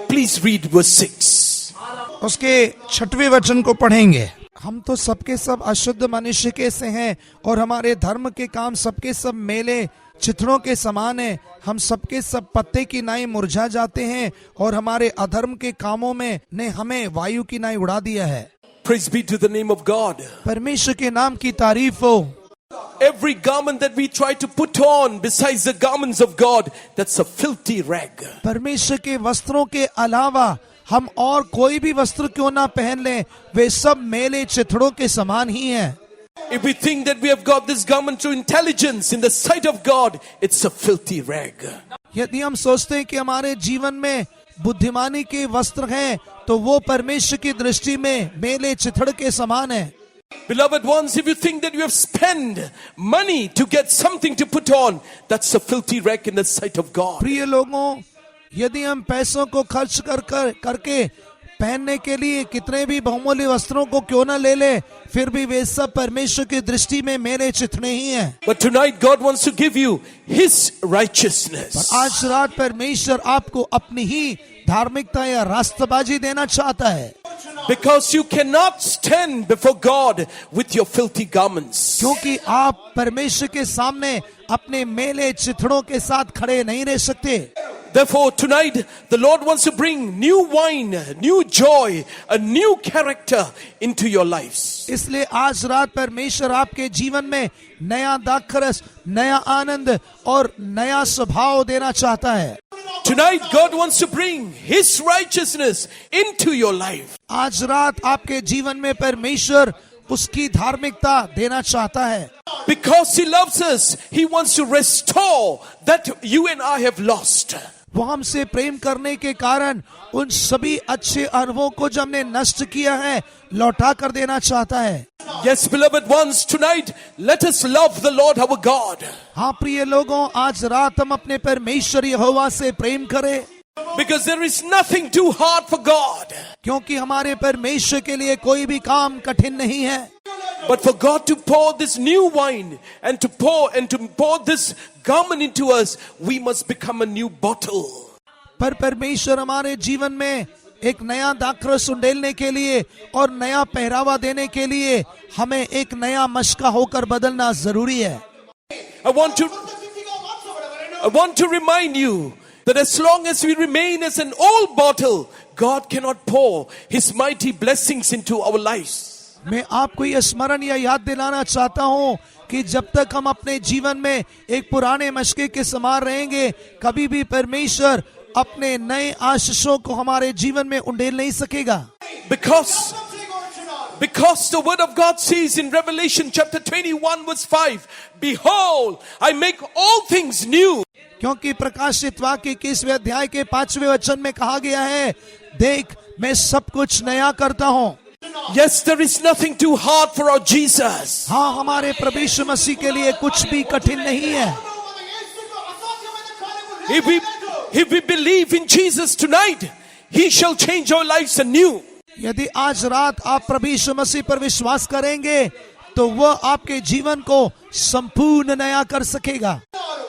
Please read verse 6. उसके 6वें वचन को पढ़ेंगे। हम तो सबके सब अशुद्ध मनुष्य के से हैं और हमारे धर्म के काम सबके सब मेले चिथड़ों के समान है। हम सबके सब पत्ते की नाई मुरझा जाते हैं और हमारे अधर्म के कामों में ने हमें वायु की नाई उड़ा दिया है। Praise be to the name of God. परमेश्वर के नाम की तारीफ हो। Every garment that we try to put on besides the garments of God, that's a filthy rag. परमेश्वर के वस्त्रों के अलावा हम और कोई भी वस्त्र क्यों ना पहन लें, वे सब मेले चिथड़ों के समान ही हैं। If we think that we have got this garment through intelligence in the sight of God, it's a filthy rag. यदि हम सोचते हैं कि हमारे जीवन में बुद्धिमानी के वस्त्र हैं, तो वो परमेश्वर की दृष्टि में मेले चिथड़ के समान है। Beloved ones, if you think that you have spent money to get something to put on, that's a filthy rag in the sight of God. प्रिय लोगों, यदि हम पैसों को खर्च करके पहनने के लिए कितने भी बहुमूल्य वस्त्रों को क्यों न ले ले, फिर भी वे सब परमेश्वर की दृष्टि में मेरे चिथड़े ही हैं। But tonight God wants to give you His righteousness. पर आज रात परमेश्वर आपको अपनी ही धार्मिकता या रास्तबाजी देना चाहता है। Because you cannot stand before God with your filthy garments. क्योंकि आप परमेश्वर के सामने अपने मेले चिथड़ों के साथ खड़े नहीं रह सकते। Therefore, tonight the Lord wants to bring new wine, new joy, a new character into your lives. इसलिए आज रात परमेश्वर आपके जीवन में नया दाखरस, नया आनंद और नया स्वभाव देना चाहता है। Tonight God wants to bring His righteousness into your life. आज रात आपके जीवन में परमेश्वर उसकी धार्मिकता देना चाहता है। Because He loves us, He wants to restore that you and I have lost. वो हमसे प्रेम करने के कारण उन सभी अच्छे अनुभवों को जो हमने नष्ट किया है लौटा कर देना चाहता है। Yes, beloved ones, tonight let us love the Lord our God. हाँ प्रिय लोगों, आज रात हम अपने परमेश्वर यहोवा से प्रेम करें। Because there is nothing too hard for God. क्योंकि हमारे परमेश्वर के लिए कोई भी काम कठिन नहीं है। But for God to pour this new wine and to pour this garment into us, we must become a new bottle. पर परमेश्वर हमारे जीवन में एक नया दाखरस उंडेलने के लिए और नया पहरावा देने के लिए हमें एक नया मशका होकर बदलना जरूरी है। I want to remind you that as long as we remain as an old bottle, God cannot pour His mighty blessings into our lives. मैं आपको यह स्मरण या याद दिलाना चाहता हूँ कि जब तक हम अपने जीवन में एक पुराने मशके के समान रहेंगे, कभी भी परमेश्वर अपने नए आशीषों को हमारे जीवन में उंडेल नहीं सकेगा। Because the word of God says in Revelation chapter 21 verse 5, Behold, I make all things new. क्योंकि प्रकाशित वाक्य के 21वें अध्याय के 5वें वचन में कहा गया है, देख मैं सब कुछ नया करता हूँ। Yes, there is nothing too hard for our Jesus. हाँ, हमारे प्रभु यीशु मसीह के लिए कुछ भी कठिन नहीं है। If we believe in Jesus tonight, He shall change our lives anew. यदि आज रात आप प्रभु यीशु मसीह पर विश्वास करेंगे, तो वह आपके जीवन को संपूर्ण नया कर सकेगा।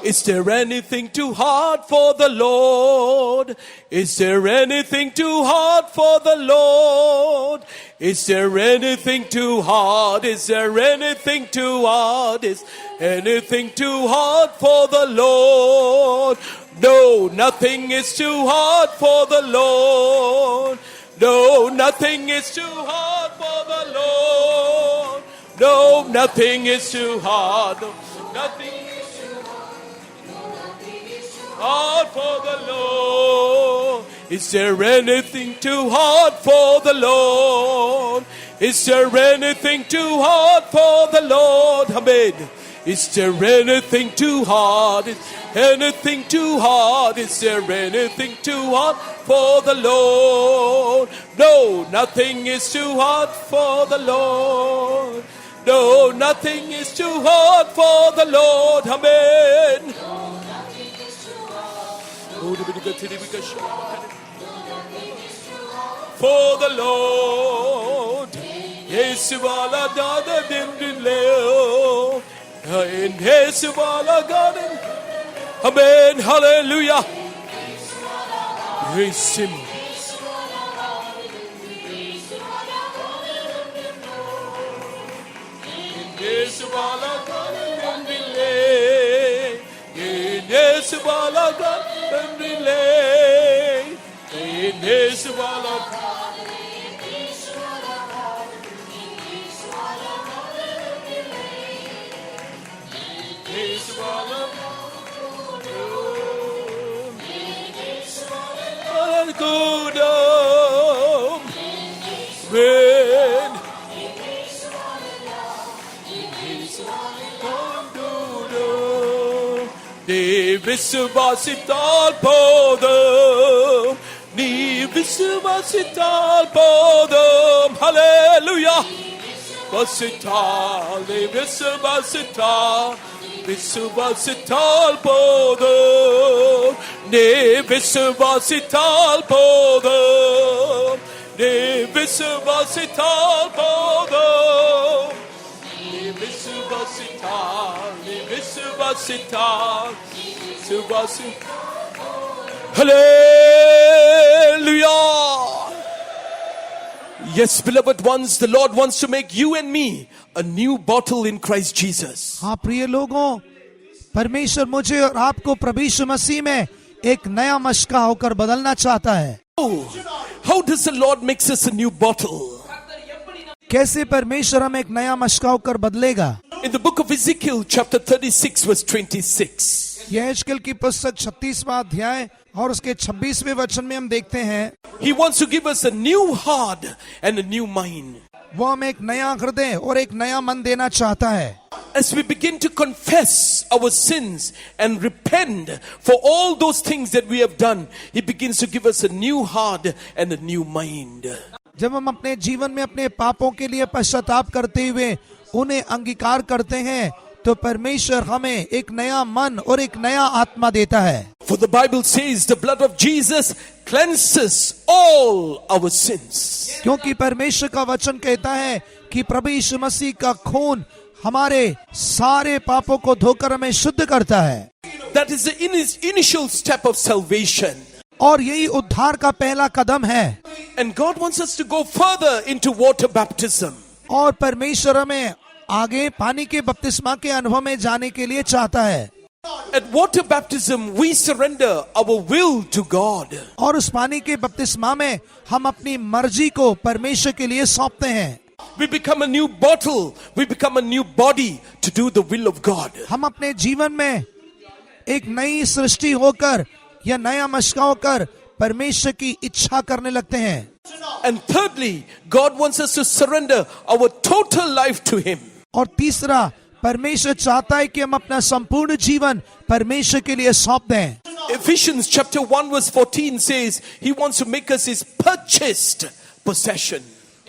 Is there anything too hard for the Lord? Is there anything too hard for the Lord? Is there anything too hard? Is there anything too hard? Is anything too hard for the Lord? No, nothing is too hard for the Lord. No, nothing is too hard for the Lord. No, nothing is too hard. Nothing hard for the Lord. Is there anything too hard for the Lord? Is there anything too hard for the Lord? Amen. Is there anything too hard? Is anything too hard? Is there anything too hard for the Lord? No, nothing is too hard for the Lord. No, nothing is too hard for the Lord. Amen. For the Lord, Yesu wala dada din leo, in Yesu wala garden, amen, hallelujah. Praise Him. விசுவாசித்தால் போதும், நீ விசுவாசித்தால் போதும். ஹல்லேலூயா. விசுவாசித்தால், நீ விசுவாசித்தால், விசுவாசித்தால் போதும், நீ விசுவாசித்தால் போதும், நீ விசுவாசித்தால் போதும், நீ விசுவாசித்தால், நீ விசுவாசித்தால், Hallelujah. Yes, beloved ones, the Lord wants to make you and me a new bottle in Christ Jesus. हाँ प्रिय लोगों, परमेश्वर मुझे और आपको प्रभु यीशु मसीह में एक नया मशका होकर बदलना चाहता है. How does the Lord makes us a new bottle? कैसे परमेश्वर हमें एक नया मशका होकर बदलेगा? In the book of Ezekiel chapter 36 verse 26. यह यहेजकेल की पुस्तक 36वां अध्याय और उसके 26वें वचन में हम देखते हैं, He wants to give us a new heart and a new mind. वो हमें एक नया हृदय और एक नया मन देना चाहता है. As we begin to confess our sins and repent for all those things that we have done, He begins to give us a new heart and a new mind. जब हम अपने जीवन में अपने पापों के लिए पश्चाताप करते हुए उन्हें अंगीकार करते हैं, तो परमेश्वर हमें एक नया मन और एक नया आत्मा देता है. For the Bible says the blood of Jesus cleanses all our sins. क्योंकि परमेश्वर का वचन कहता है कि प्रभु यीशु मसीह का खून हमारे सारे पापों को धोकर हमें शुद्ध करता है. That is the initial step of salvation. और यही उद्धार का पहला कदम है. And God wants us to go further into water baptism. और परमेश्वर हमें आगे पानी के बपतिस्मा के अनुभव में जाने के लिए चाहता है. At water baptism we surrender our will to God. और उस पानी के बपतिस्मा में हम अपनी मर्जी को परमेश्वर के लिए सौंपते हैं. We become a new bottle, we become a new body to do the will of God. हम अपने जीवन में एक नई सृष्टि होकर या नया मशका होकर परमेश्वर की इच्छा करने लगते हैं. And thirdly, God wants us to surrender our total life to Him. और तीसरा, परमेश्वर चाहता है कि हम अपना संपूर्ण जीवन परमेश्वर के लिए सौंप दें. Ephesians chapter 1 verse 14 says He wants to make us His purchased possession.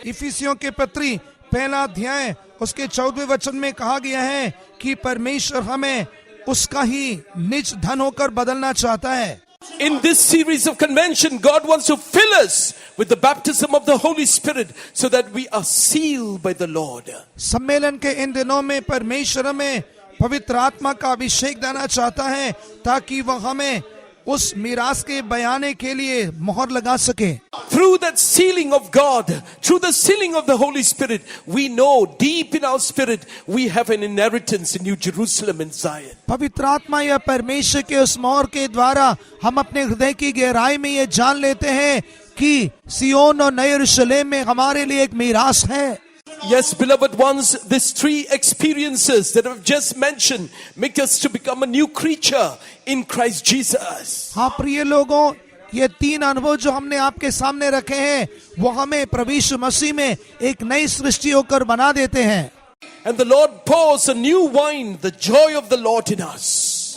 इफिसियों के पत्री पहला अध्याय उसके 14वें वचन में कहा गया है कि परमेश्वर हमें उसका ही निज धन होकर बदलना चाहता है. In this series of convention, God wants to fill us with the baptism of the Holy Spirit so that we are sealed by the Lord. सम्मेलन के इन दिनों में परमेश्वर हमें पवित्र आत्मा का अभिषेक देना चाहता है ताकि वह हमें उस मिरास के बयाने के लिए मोहर लगा सके. Through that sealing of God, through the sealing of the Holy Spirit, we know deep in our spirit we have an inheritance in New Jerusalem and Zion. पवित्र आत्मा या परमेश्वर के उस मोहर के द्वारा हम अपने हृदय की गहराई में ये जान लेते हैं कि सियोन और नए यरूशलेम में हमारे लिए एक मीरास है. Yes, beloved ones, these three experiences that I've just mentioned make us to become a new creature in Christ Jesus. हाँ प्रिय लोगों, ये तीन अनुभव जो हमने आपके सामने रखे हैं वो हमें प्रभु यीशु मसीह में एक नई सृष्टि होकर बना देते हैं. And the Lord pours a new wine, the joy of the Lord in us.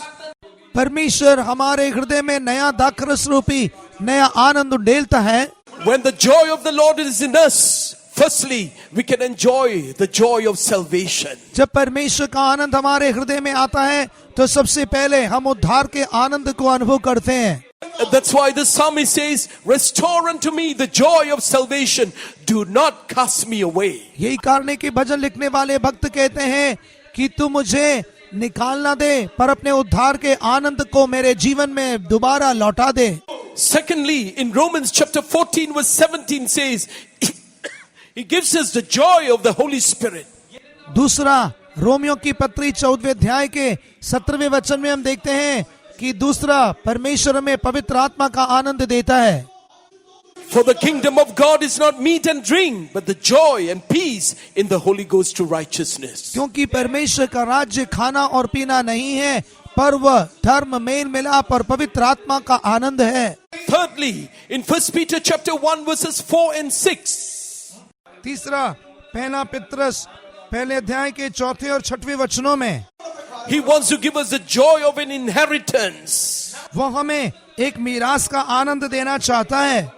परमेश्वर हमारे हृदय में नया दाखरस रूपी नया आनंद उड़ेलता है. When the joy of the Lord is in us, firstly, we can enjoy the joy of salvation. जब परमेश्वर का आनंद हमारे हृदय में आता है तो सबसे पहले हम उद्धार के आनंद को अनुभव करते हैं. That's why the psalmist says, restore unto me the joy of salvation. Do not cast me away. यही कारण है कि भजन लिखने वाले भक्त कहते हैं कि तू मुझे निकाल ना दे पर अपने उद्धार के आनंद को मेरे जीवन में दोबारा लौटा दे. Secondly, in Romans chapter 14 verse 17 says, He gives us the joy of the Holy Spirit. दूसरा, रोमियो की पत्री 14वें अध्याय के 17वें वचन में हम देखते हैं कि दूसरा, परमेश्वर हमें पवित्र आत्मा का आनंद देता है। For the kingdom of God is not meat and drink, but the joy and peace in the Holy Ghost to righteousness. क्योंकि परमेश्वर का राज्य खाना और पीना नहीं है, पर वह धर्म, मेल मिलाप और पवित्र आत्मा का आनंद है। Thirdly, in 1 Peter chapter 1 verses 4 and 6. तीसरा, पहला पत्रस पहले अध्याय के 4 और 6वें वचनों में He wants to give us the joy of an inheritance. वो हमें एक मीरास का आनंद देना चाहता है।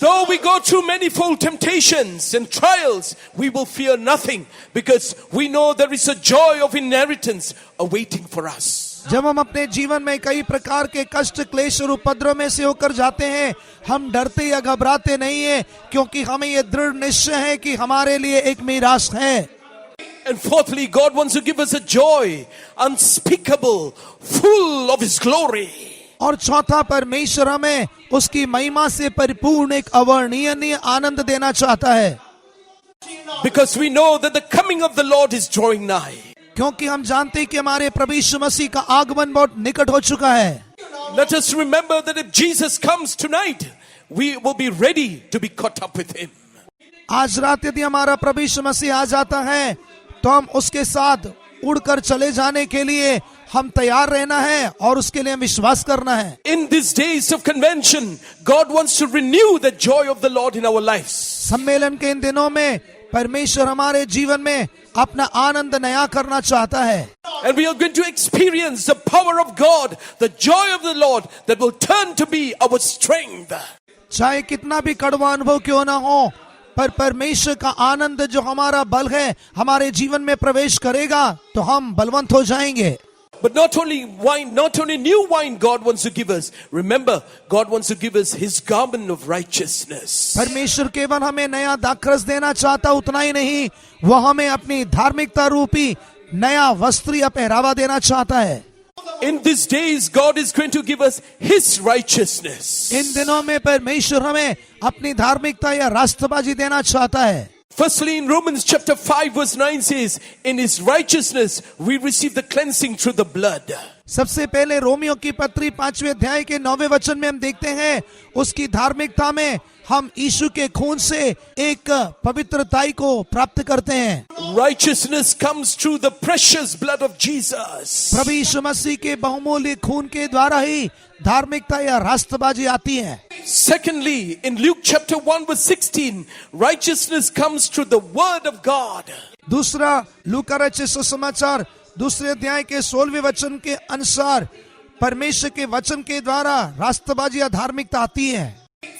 Though we go through manifold temptations and trials, we will fear nothing because we know there is a joy of inheritance awaiting for us. जब हम अपने जीवन में कई प्रकार के कष्ट, क्लेश और उपद्रव में से होकर जाते हैं, हम डरते या घबराते नहीं है, क्योंकि हमें यह दृढ़ निश्चय है कि हमारे लिए एक मीरास है। And fourthly, God wants to give us a joy unspeakable, full of His glory. और चौथा, परमेश्वर हमें उसकी महिमा से परिपूर्ण एक अवर्णनीय आनंद देना चाहता है। Because we know that the coming of the Lord is drawing nigh. क्योंकि हम जानते हैं कि हमारे प्रभु यीशु मसीह का आगमन बहुत निकट हो चुका है। Let us remember that if Jesus comes tonight, we will be ready to be caught up with Him. आज रात यदि हमारा प्रभु यीशु मसीह आ जाता है, तो हम उसके साथ उड़कर चले जाने के लिए हम तैयार रहना है और उसके लिए विश्वास करना है। In these days of convention, God wants to renew the joy of the Lord in our lives. सम्मेलन के इन दिनों में परमेश्वर हमारे जीवन में अपना आनंद नया करना चाहता है। And we are going to experience the power of God, the joy of the Lord that will turn to be our strength. चाहे कितना भी कड़वा अनुभव क्यों ना हो, पर परमेश्वर का आनंद जो हमारा बल है, हमारे जीवन में प्रवेश करेगा तो हम बलवंत हो जाएंगे। But not only wine, not only new wine God wants to give us. Remember, God wants to give us His garment of righteousness. परमेश्वर केवल हमें नया दाखरस देना चाहता, उतना ही नहीं, वह हमें अपनी धार्मिकता रूपी नया वस्त्र या पहरावा देना चाहता है। In these days, God is going to give us His righteousness. इन दिनों में परमेश्वर हमें अपनी धार्मिकता या राष्ट्रबाजी देना चाहता है। Firstly, in Romans chapter 5 verse 9 says, in His righteousness we receive the cleansing through the blood. सबसे पहले रोमियो की पत्री 5वें अध्याय के 9वें वचन में हम देखते हैं, उसकी धार्मिकता में हम यीशु के खून से एक पवित्रताई को प्राप्त करते हैं। Righteousness comes through the precious blood of Jesus. प्रभु यीशु मसीह के बहुमूल्य खून के द्वारा ही धार्मिकता या राष्ट्रबाजी आती है। Secondly, in Luke chapter 1 verse 16, righteousness comes through the word of God. दूसरा, लूका रचित सुसमाचार 2 अध्याय के 16वें वचन के अनुसार परमेश्वर के वचन के द्वारा राष्ट्रबाजी या धार्मिकता आती है।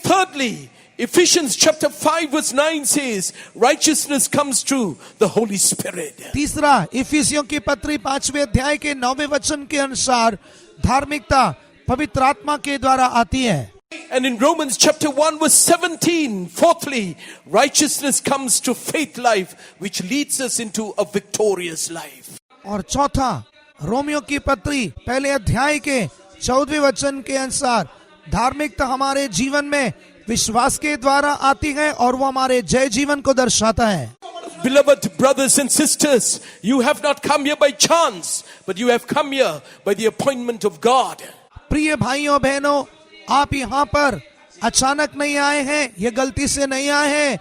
Thirdly, Ephesians chapter 5 verse 9 says, righteousness comes through the Holy Spirit. तीसरा, इफिसियों की पत्री 5वें अध्याय के 9वें वचन के अनुसार धार्मिकता पवित्र आत्मा के द्वारा आती है। And in Romans chapter 1 verse 17, fourthly, righteousness comes to faith life, which leads us into a victorious life. और चौथा, रोमियो की पत्री पहले अध्याय के 14वें वचन के अनुसार धार्मिकता हमारे जीवन में विश्वास के द्वारा आती है और वो हमारे जय जीवन को दर्शाता है। Beloved brothers and sisters, you have not come here by chance, but you have come here by the appointment of God. प्रिय भाइयों बहनों, आप यहाँ पर अचानक नहीं आए हैं, ये गलती से नहीं आए हैं,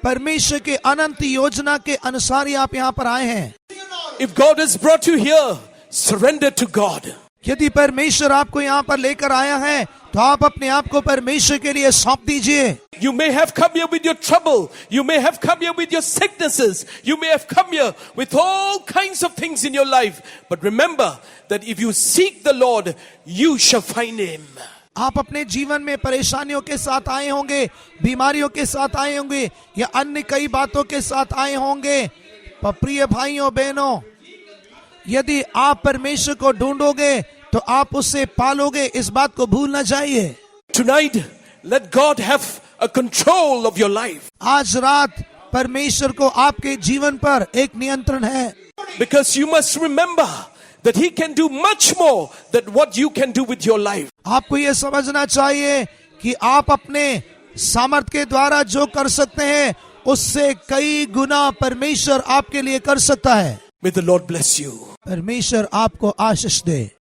परमेश्वर के अनंत योजना के अनुसार ही आप यहाँ पर आए हैं। If God has brought you here, surrender to God. यदि परमेश्वर आपको यहाँ पर लेकर आया है, तो आप अपने आप को परमेश्वर के लिए सौंप दीजिए। You may have come here with your trouble. You may have come here with your sicknesses. You may have come here with all kinds of things in your life. But remember that if you seek the Lord, you shall find Him. आप अपने जीवन में परेशानियों के साथ आए होंगे, बीमारियों के साथ आए होंगे या अन्य कई बातों के साथ आए होंगे, पर प्रिय भाइयों बहनों, यदि आप परमेश्वर को ढूंढोगे तो आप उससे पालोगे, इस बात को भूल न जाइए। Tonight, let God have a control of your life. आज रात परमेश्वर को आपके जीवन पर एक नियंत्रण है, Because you must remember that He can do much more than what you can do with your life. आपको ये समझना चाहिए कि आप अपने सामर्थ के द्वारा जो कर सकते हैं उससे कई गुना परमेश्वर आपके लिए कर सकता है। May the Lord bless you. परमेश्वर आपको आशीष दे।